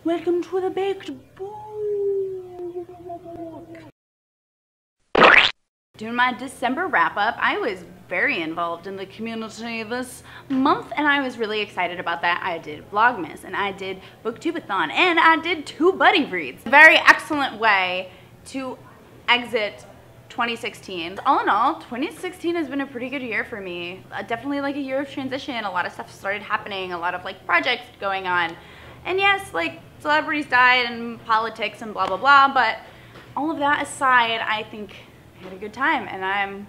Welcome to the baked book. Doing my December wrap-up, I was very involved in the community this month, and I was really excited about that. I did Vlogmas, and I did Booktubeathon, and I did 2 buddy reads. A very excellent way to exit 2016. All in all, 2016 has been a pretty good year for me. Definitely like a year of transition. A lot of stuff started happening, a lot of like projects going on. And yes, like celebrities died and politics and blah, blah, blah, but all of that aside, I think I had a good time and I'm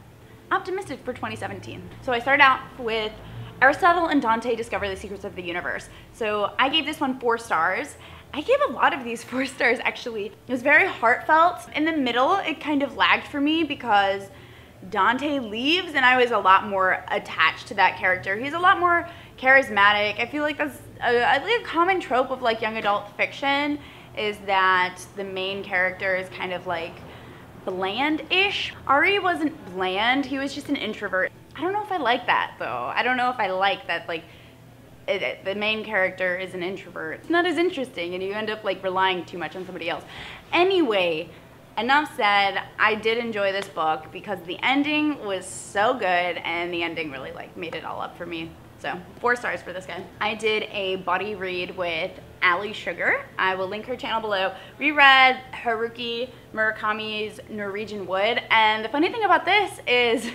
optimistic for 2017. So I started out with Aristotle and Dante Discover the Secrets of the Universe. So I gave this one 4 stars. I gave a lot of these 4 stars actually. It was very heartfelt. In the middle, it kind of lagged for me because Dante leaves and I was a lot more attached to that character. He's a lot more charismatic. I feel like that's a common trope of like young adult fiction, is that the main character is kind of like bland-ish. Ari wasn't bland, he was just an introvert. I don't know if I like that though. I don't know if I like that like the main character is an introvert. It's not as interesting and you end up like relying too much on somebody else. Anyway, enough said. I did enjoy this book because the ending was so good and the ending really like made it all up for me. So 4 stars for this guy. I did a buddy read with Allie Sugar. I will link her channel below. Reread Haruki Murakami's Norwegian Wood, and the funny thing about this is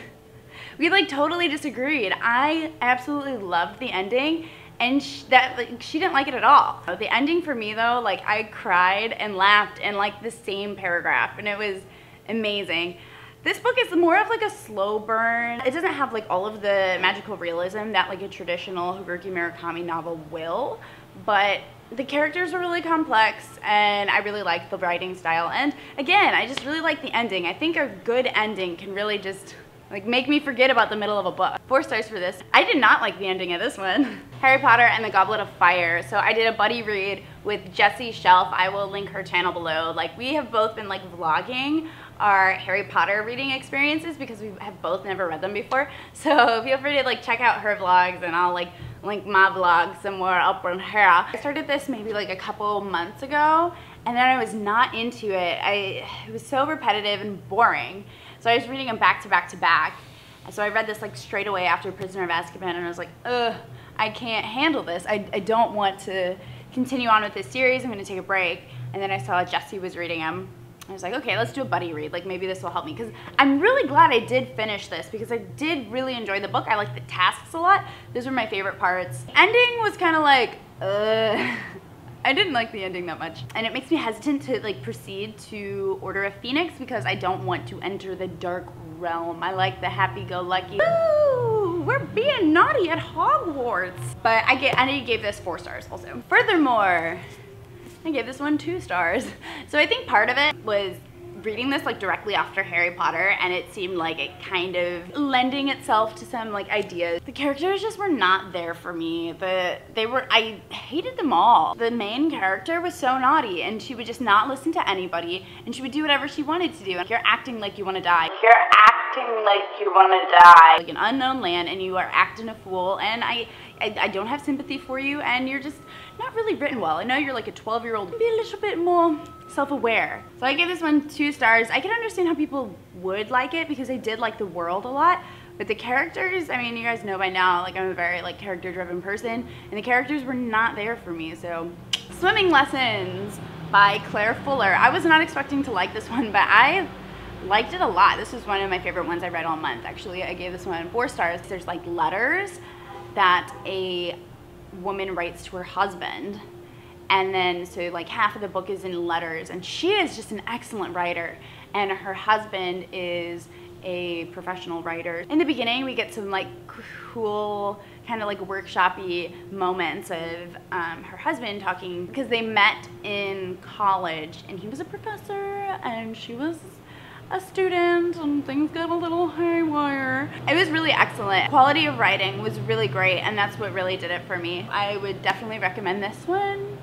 we like totally disagreed. I absolutely loved the ending and she didn't like it at all. The ending for me though, like I cried and laughed in like the same paragraph and it was amazing. This book is more of like a slow burn. It doesn't have like all of the magical realism that like a traditional Haruki Murakami novel will, but the characters are really complex and I really like the writing style. And again, I just really like the ending. I think a good ending can really just like make me forget about the middle of a book. 4 stars for this. I did not like the ending of this one. Harry Potter and the Goblet of Fire. So I did a buddy read with Jessie Shelf. I will link her channel below. Like we have both been like vlogging our Harry Potter reading experiences because we have both never read them before. So feel free to like check out her vlogs and I'll like link my vlog somewhere up in here. I started this maybe like a couple months ago and then I was not into it. It was so repetitive and boring. So I was reading them back to back to back. So I read this like straight away after Prisoner of Azkaban and I was like, ugh, I can't handle this. I don't want to continue on with this series. I'm gonna take a break. And then I saw Jessie was reading them. I was like, okay, let's do a buddy read. Like maybe this will help me. Because I'm really glad I did finish this because I did really enjoy the book. I like the tasks a lot. Those were my favorite parts. Ending was kind of like, I didn't like the ending that much. And it makes me hesitant to like proceed to Order of Phoenix because I don't want to enter the dark realm. I like the happy-go-lucky, ooh, we're being naughty at Hogwarts. But I gave this 4 stars also. Furthermore, I gave this one 2 stars. So I think part of it was reading this like directly after Harry Potter and it seemed like it kind of lending itself to some like ideas. The characters just were not there for me. I hated them all. The main character was so naughty and she would just not listen to anybody and she would do whatever she wanted to do. You're acting like you want to die. You're acting like you want to die. Like an unknown land and you are acting a fool and I don't have sympathy for you and you're just not really written well. I know you're like a 12-year-old. Be a little bit more self-aware. So I gave this one 2 stars. I can understand how people would like it because I did like the world a lot. But the characters, I mean, you guys know by now, like I'm a very like character-driven person and the characters were not there for me. So Swimming Lessons by Claire Fuller. I was not expecting to like this one, but I liked it a lot. This was one of my favorite ones I read all month. Actually, I gave this one 4 stars. There's like letters that a woman writes to her husband, and then so like half of the book is in letters, and she is just an excellent writer and her husband is a professional writer. In the beginning we get some like cool kind of like workshop-y moments of her husband talking because they met in college and he was a professor and she was a student and things got a little haywire. It was really excellent. Quality of writing was really great and that's what really did it for me. I would definitely recommend this one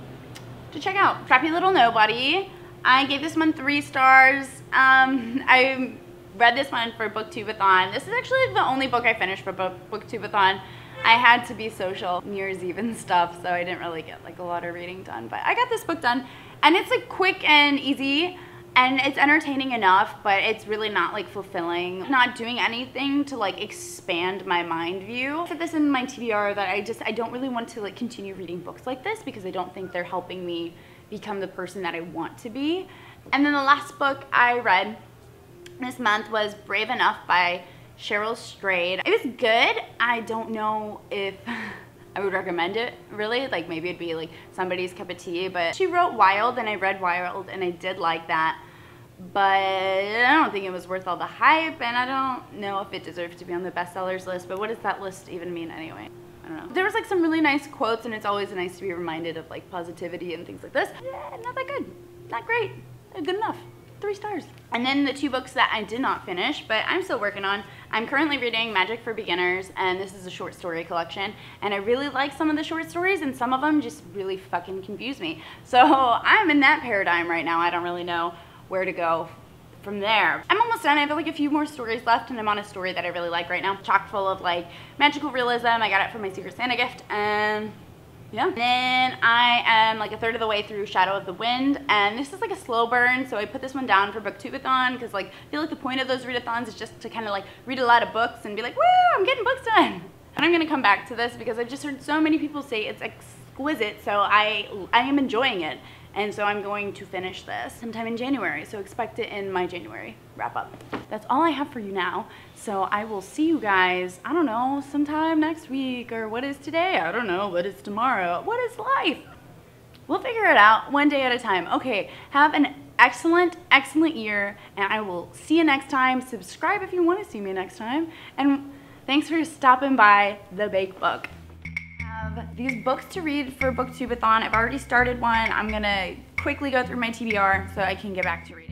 to check out. Scrappy Little Nobody. I gave this one 3 stars. I read this one for Booktubeathon. This is actually the only book I finished for Booktubeathon. I had to be social New Year's Eve and stuff, so I didn't really get like a lot of reading done, but I got this book done, and it's like quick and easy, and it's entertaining enough, but it's really not like fulfilling. Not doing anything to like expand my mind view. I said this in my TBR that I don't really want to like continue reading books like this because I don't think they're helping me become the person that I want to be. And then the last book I read this month was Brave Enough by Cheryl Strayed. It was good. I don't know if I would recommend it, really. Like, maybe it'd be like somebody's cup of tea, but she wrote Wild, and I read Wild, and I did like that, but I don't think it was worth all the hype, and I don't know if it deserves to be on the bestsellers list, but what does that list even mean anyway? I don't know. There was like some really nice quotes, and it's always nice to be reminded of like positivity and things like this. Yeah, not that good. Not great. Good enough. 3 stars. And then the 2 books that I did not finish, but I'm still working on. I'm currently reading Magic for Beginners, and this is a short story collection, and I really like some of the short stories, and some of them just really fucking confuse me. So I'm in that paradigm right now. I don't really know where to go from there. I'm almost done. I have like a few more stories left, and I'm on a story that I really like right now. Chock full of like magical realism. I got it for my Secret Santa gift, and yeah. Then I am like a third of the way through Shadow of the Wind, and this is like a slow burn, so I put this one down for Booktubeathon because like I feel like the point of those readathons is just to kind of like read a lot of books and be like, woo, I'm getting books done. And I'm gonna come back to this because I've just heard so many people say it's exquisite, so I am enjoying it. And so I'm going to finish this sometime in January, so expect it in my January wrap up. That's all I have for you now, so I will see you guys, I don't know, sometime next week, or what is today? I don't know, what is tomorrow? What is life? We'll figure it out one day at a time. Okay, have an excellent, excellent year, and I will see you next time. Subscribe if you want to see me next time, and thanks for stopping by The Bake Book. These books to read for Booktubeathon. I've already started one. I'm gonna quickly go through my TBR so I can get back to reading.